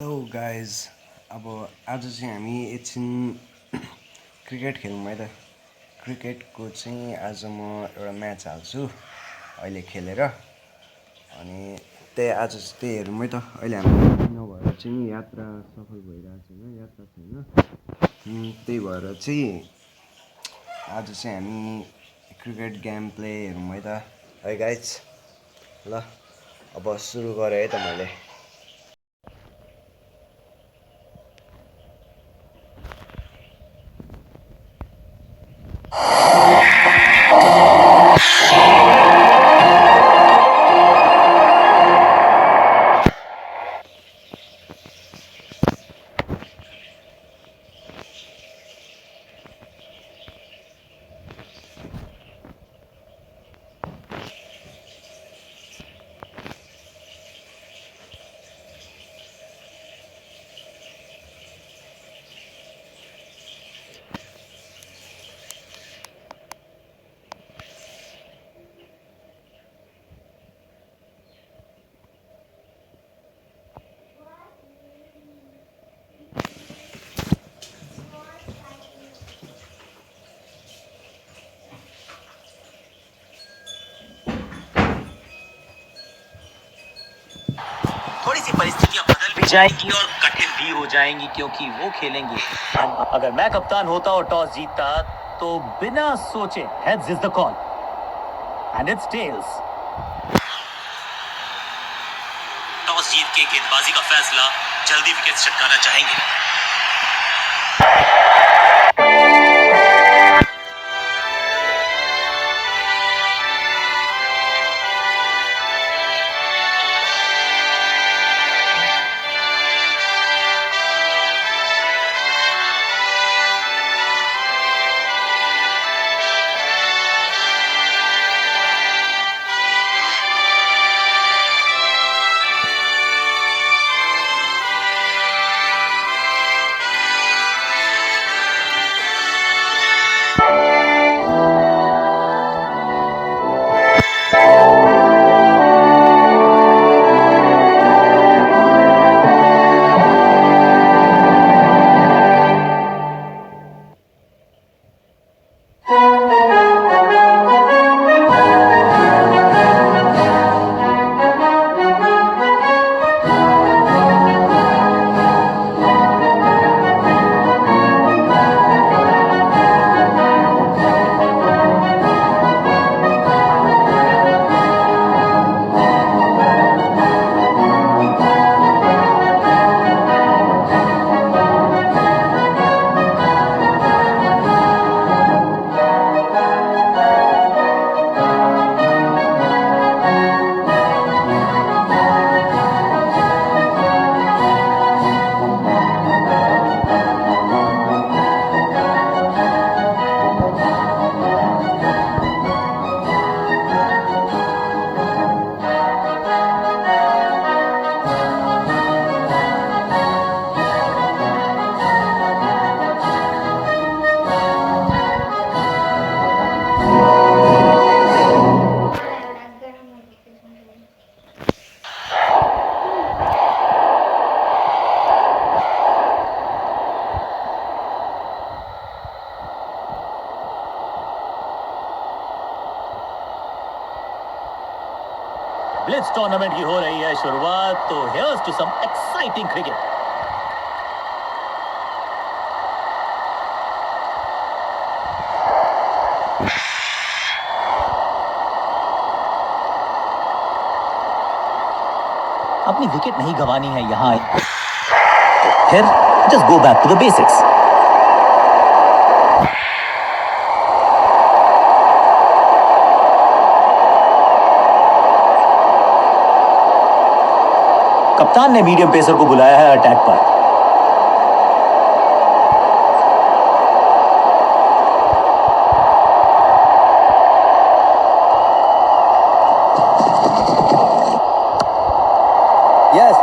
Hello guys. अब आज चाहिँ हामी एकछिन क्रिकेट खेलौँ है त। क्रिकेटको चाहिँ आज म एउटा म्याच हाल्छु अहिले खेलेर, अनि आज त्यही हेरौँ है त। अहिले हाम्रो नभएर चाहिँ यात्रा सफल भइरहेको छैन, यात्रा छैन, त्यही भएर चाहिँ आज चाहिँ हामी क्रिकेट गेम प्ले हेरौँ है त। है गाइज, ल अब सुरु गरेँ है त मैले। थोड़ी सी परिस्थितियां बदल भी जाएंगी और कठिन भी हो जाएंगी क्योंकि वो खेलेंगे। अगर मैं कप्तान होता और टॉस जीतता तो बिना सोचे heads is the call and it's tails. Toss जीत के गेंदबाजी का फैसला, जल्दी विकेट चटकाना चाहेंगे। ब्लिट्ज टूर्नामेंट की हो रही है शुरुआत, तो here's to some exciting cricket. अपनी विकेट नहीं गंवानी है यहां, तो फिर just go back to the basics. कप्तान ने मीडियम पेसर को बुलाया है अटैक पर। यस,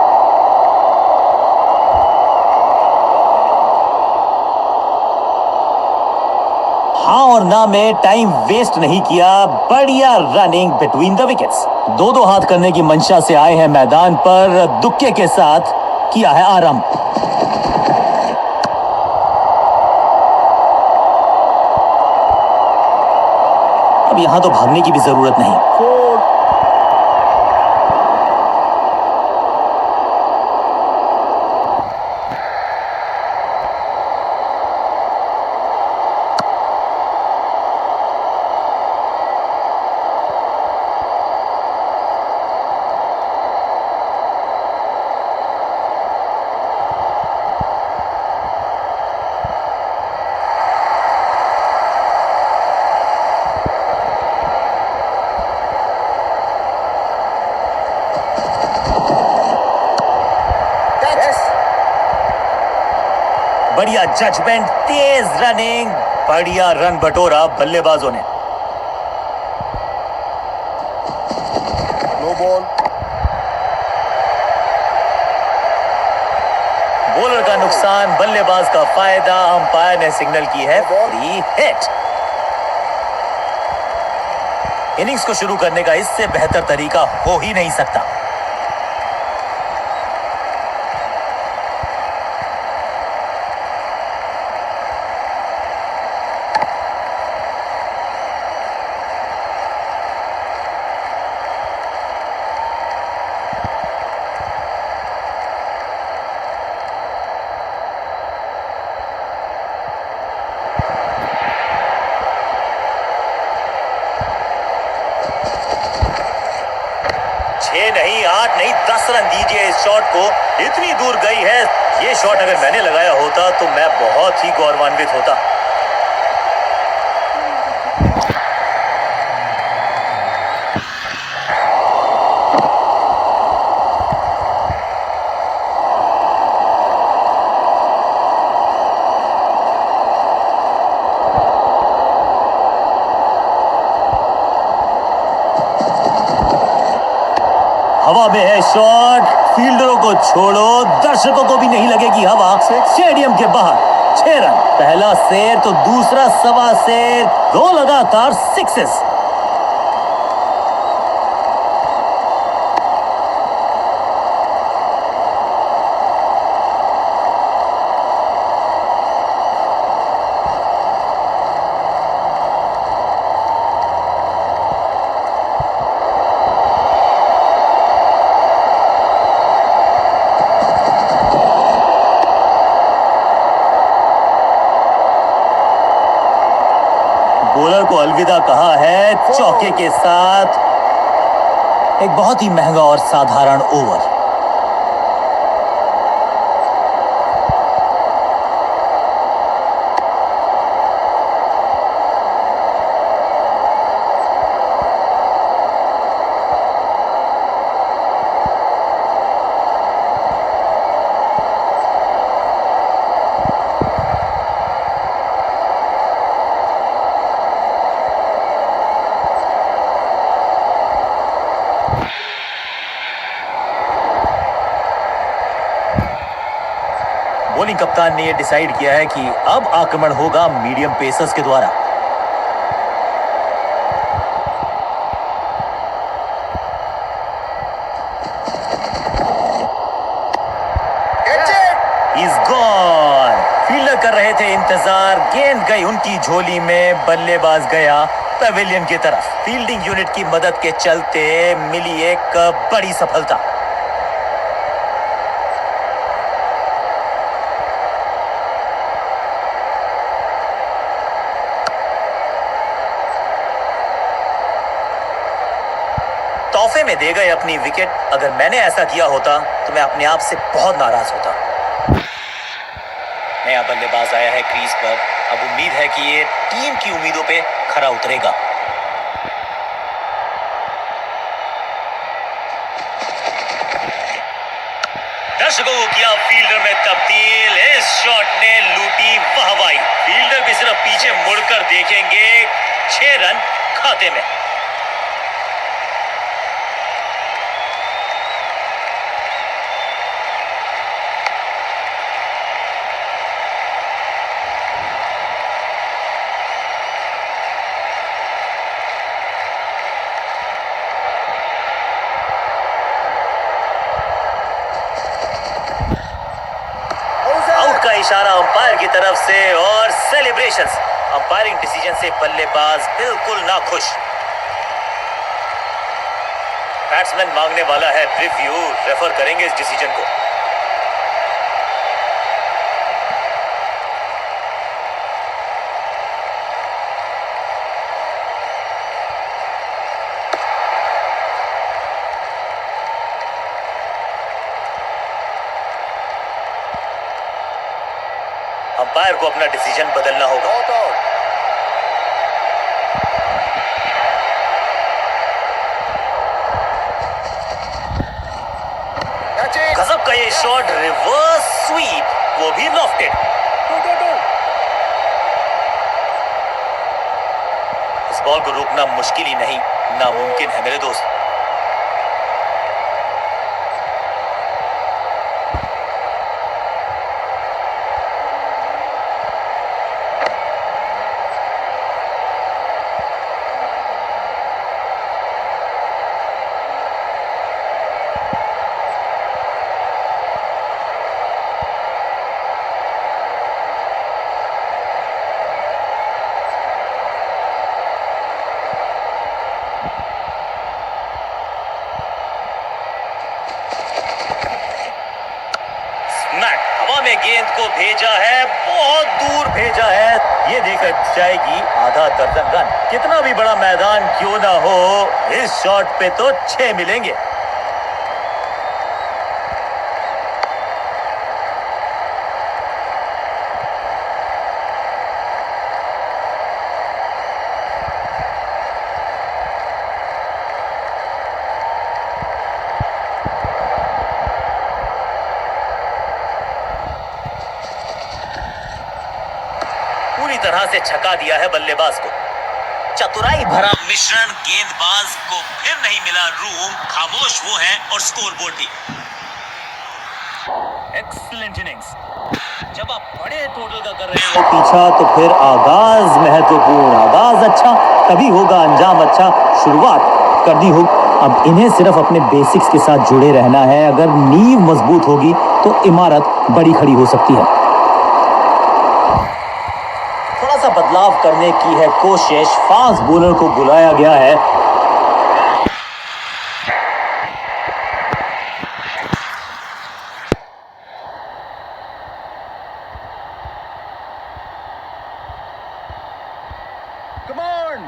हाँ और ना में टाइम वेस्ट नहीं किया। बढ़िया रनिंग बिटवीन द विकेट्स। दो दो हाथ करने की मंशा से आए हैं मैदान पर, दुक्के के साथ किया है आरंभ। अब यहां तो भागने की भी जरूरत नहीं। बढ़िया जजमेंट, तेज रनिंग, बढ़िया रन बटोरा बल्लेबाजों ने। No ball. बॉलर का नुकसान, बल्लेबाज का फायदा। अंपायर ने सिग्नल की है फ्री हिट। इनिंग्स को शुरू करने का इससे बेहतर तरीका हो ही नहीं सकता। नहीं 8 नहीं 10 रन दीजिए इस शॉट को, इतनी दूर गई है। ये शॉट अगर मैंने लगाया होता तो मैं बहुत ही गौरवान्वित होता। हवा में है शॉट, फील्डरों को छोड़ो, दर्शकों को भी नहीं लगेगी हवा। स्टेडियम के बाहर 6 रन। पहला शेर तो दूसरा सवा शेर, 2 लगातार सिक्सेस। बॉलर को अलविदा कहा है चौके के साथ। एक बहुत ही महंगा और साधारण ओवर। बॉलिंग कप्तान ने यह डिसाइड किया है कि अब आक्रमण होगा मीडियम पेसर्स के द्वारा। He's gone। फील्डर कर रहे थे इंतजार, गेंद गई उनकी झोली में, बल्लेबाज गया पवेलियन की तरफ। फील्डिंग यूनिट की मदद के चलते मिली एक बड़ी सफलता। तोहफे में दे गए अपनी विकेट। अगर मैंने ऐसा किया होता तो मैं अपने आप से बहुत नाराज होता। नया बल्लेबाज आया है क्रीज पर। अब उम्मीद है कि ये टीम की उम्मीदों पे खरा उतरेगा। दर्शकों को किया फील्डर में तब्दील। इस शॉट ने लूटी वाहवाही। फील्डर भी सिर्फ पीछे मुड़कर देखेंगे। 6 रन खाते में। इशारा अंपायर की तरफ से और सेलिब्रेशंस। अंपायरिंग डिसीजन से बल्लेबाज बिल्कुल ना खुश। बैट्समैन मांगने वाला है रिव्यू, रेफर करेंगे इस डिसीजन को। अंपायर को अपना डिसीजन बदलना होगा। Not out. Catch it. गजब का ये शॉट, रिवर्स स्वीप, वो भी लॉफ्टेड। 2-2-2. इस बॉल को रोकना मुश्किल ही नहीं, नामुमकिन है मेरे दोस्त। हवा में गेंद को भेजा है, बहुत दूर भेजा है। ये देखकर जाएगी आधा दर्जन रन। कितना भी बड़ा मैदान क्यों ना हो, इस शॉट पे तो 6 मिलेंगे। पूरी तरह से छका दिया है बल्लेबाज को। चतुराई भरा मिश्रण, गेंदबाज को फिर नहीं मिला रूम, खामोश वो है और स्कोर बोर्ड भी। Excellent innings. जब आप बड़े टोटल का कर रहे हो पीछा, तो फिर आगाज महत्वपूर्ण। आगाज अच्छा तभी होगा, अंजाम अच्छा। शुरुआत करनी होगी। अब इन्हें सिर्फ अपने बेसिक्स के साथ जुड़े रहना है। अगर नींव मजबूत होगी तो इमारत बड़ी खड़ी हो सकती है। थोड़ा सा बदलाव करने की है कोशिश। फास्ट बॉलर को बुलाया गया है। Come on.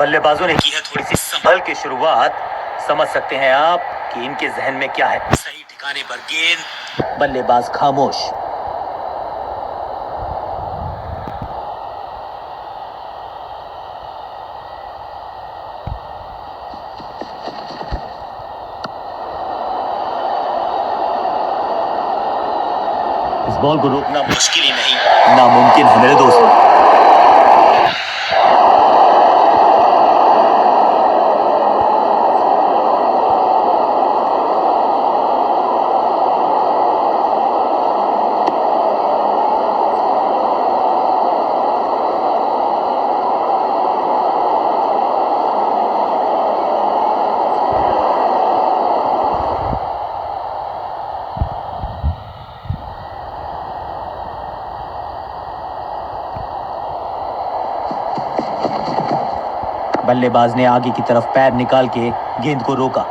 बल्लेबाजों ने की है थोड़ी सी संभल के शुरुआत। समझ सकते हैं आप कि इनके जहन में क्या है। सही ठिकाने पर गेंद, बल्लेबाज खामोश। इस बॉल को रोकना मुश्किल ही नहीं, नामुमकिन है मेरे दोस्त। बल्लेबाज ने आगे की तरफ पैर निकाल के गेंद को रोका।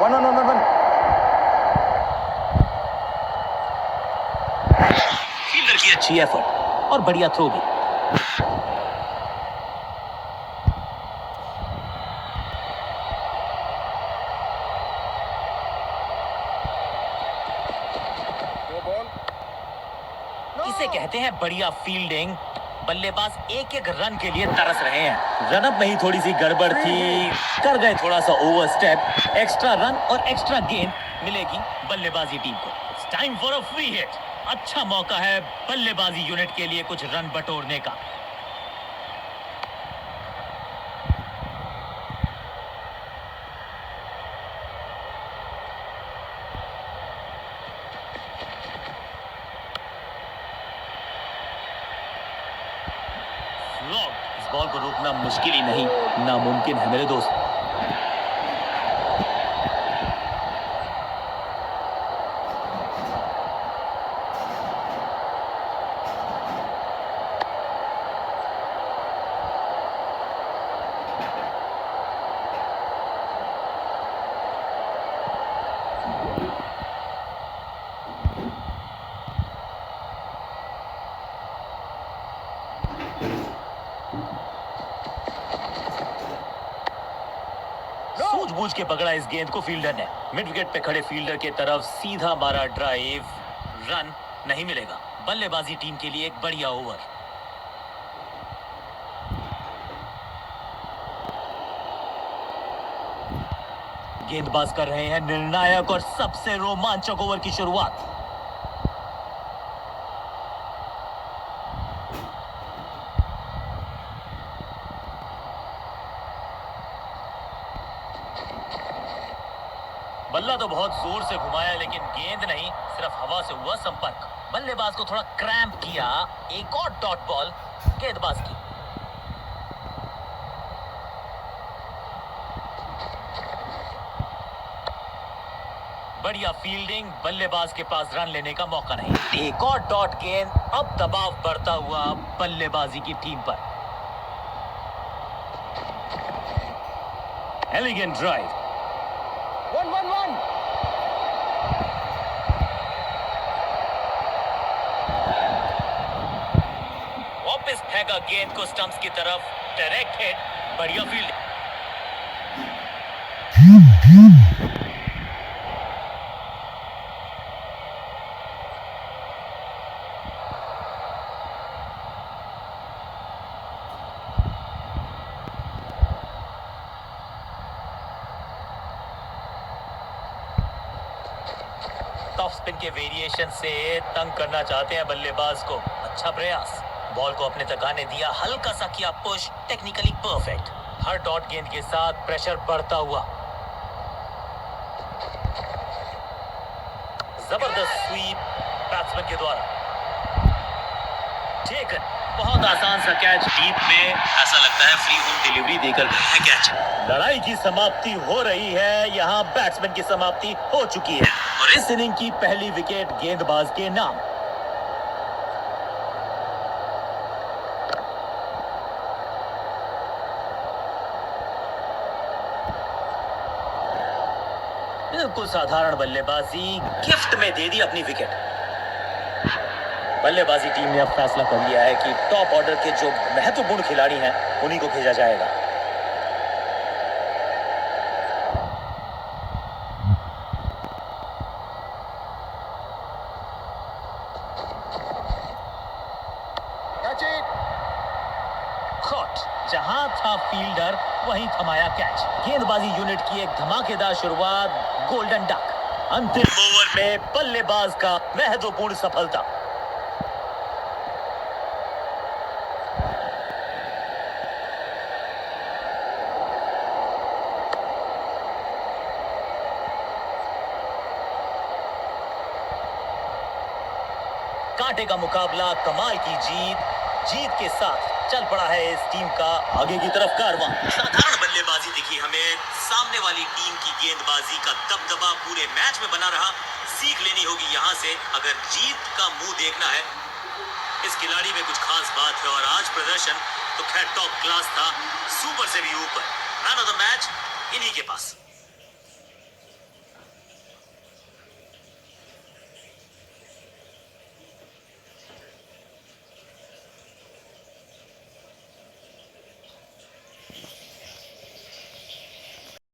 One. फील्डर की अच्छी एफर्ट और बढ़िया थ्रो भी। No ball. इसे कहते हैं बढ़िया फील्डिंग। बल्लेबाज एक एक रन के लिए तरस रहे हैं। रनअप में ही थोड़ी सी गड़बड़ थी, कर गए थोड़ा सा ओवर स्टेप। एक्स्ट्रा रन और एक्स्ट्रा गेंद मिलेगी बल्लेबाजी टीम को। It's time for a free hit. अच्छा मौका है बल्लेबाजी यूनिट के लिए कुछ रन बटोरने का। इस बॉल को रोकना मुश्किल ही नहीं, नामुमकिन है मेरे दोस्त। सूझबूझ के पकड़ा इस गेंद को फील्डर ने। मिड विकेट पे खड़े फील्डर के तरफ सीधा मारा ड्राइव। रन नहीं मिलेगा। बल्लेबाजी टीम के लिए एक बढ़िया ओवर। गेंदबाज कर रहे हैं निर्णायक और सबसे रोमांचक ओवर की शुरुआत। बल्ला तो बहुत जोर से घुमाया लेकिन गेंद नहीं, सिर्फ हवा से हुआ संपर्क। बल्लेबाज को थोड़ा क्रैम्प किया। एक और डॉट बॉल गेंदबाज की। बढ़िया फील्डिंग, बल्लेबाज के पास रन लेने का मौका नहीं। एक और डॉट गेंद। अब दबाव बढ़ता हुआ बल्लेबाजी की टीम पर। Elegant drive. 1-1-1. वापस फेंका गेंद को स्टंप्स की तरफ। Direct hit. बढ़िया फील्ड। टॉप स्पिन के वेरिएशन से तंग करना चाहते हैं बल्लेबाज को। अच्छा प्रयास। बॉल को अपने तक आने दिया, हल्का सा किया पुश, टेक्निकली परफेक्ट। हर डॉट गेंद के साथ प्रेशर बढ़ता हुआ। जबरदस्त स्वीप बैट्समैन के द्वारा। टेकन। बहुत आसान सा कैच। डीप में ऐसा लगता है फ्री होम डिलीवरी देकर है कैच। लड़ाई की समाप्ति हो रही है। यहाँ बैट्समैन की समाप्ति हो चुकी है और इस इनिंग की पहली विकेट गेंदबाज के नाम। बिल्कुल साधारण बल्लेबाजी, गिफ्ट में दे दी अपनी विकेट। बल्लेबाजी टीम ने अब फैसला कर लिया है कि टॉप ऑर्डर के जो महत्वपूर्ण खिलाड़ी हैं उन्हीं को भेजा जाएगा। Catch it. कॉट। जहां था फील्डर वहीं थमाया कैच। गेंदबाजी यूनिट की एक धमाकेदार शुरुआत। Golden duck. अंतिम ओवर में बल्लेबाज का महत्वपूर्ण सफलता। कांटे का मुकाबला, कमाल की जीत के साथ चल पड़ा है इस टीम का आगे की तरफ कारवां। साधारण बल्लेबाजी दिखी हमें। सामने वाली टीम की गेंदबाजी का दबदबा पूरे मैच में बना रहा। सीख लेनी होगी यहाँ से अगर जीत का मुंह देखना है। इस खिलाड़ी में कुछ खास बात है और आज प्रदर्शन तो खैर टॉप क्लास था, सुपर से भी ऊपर। मैन ऑफ द मैच इन्हीं के पास।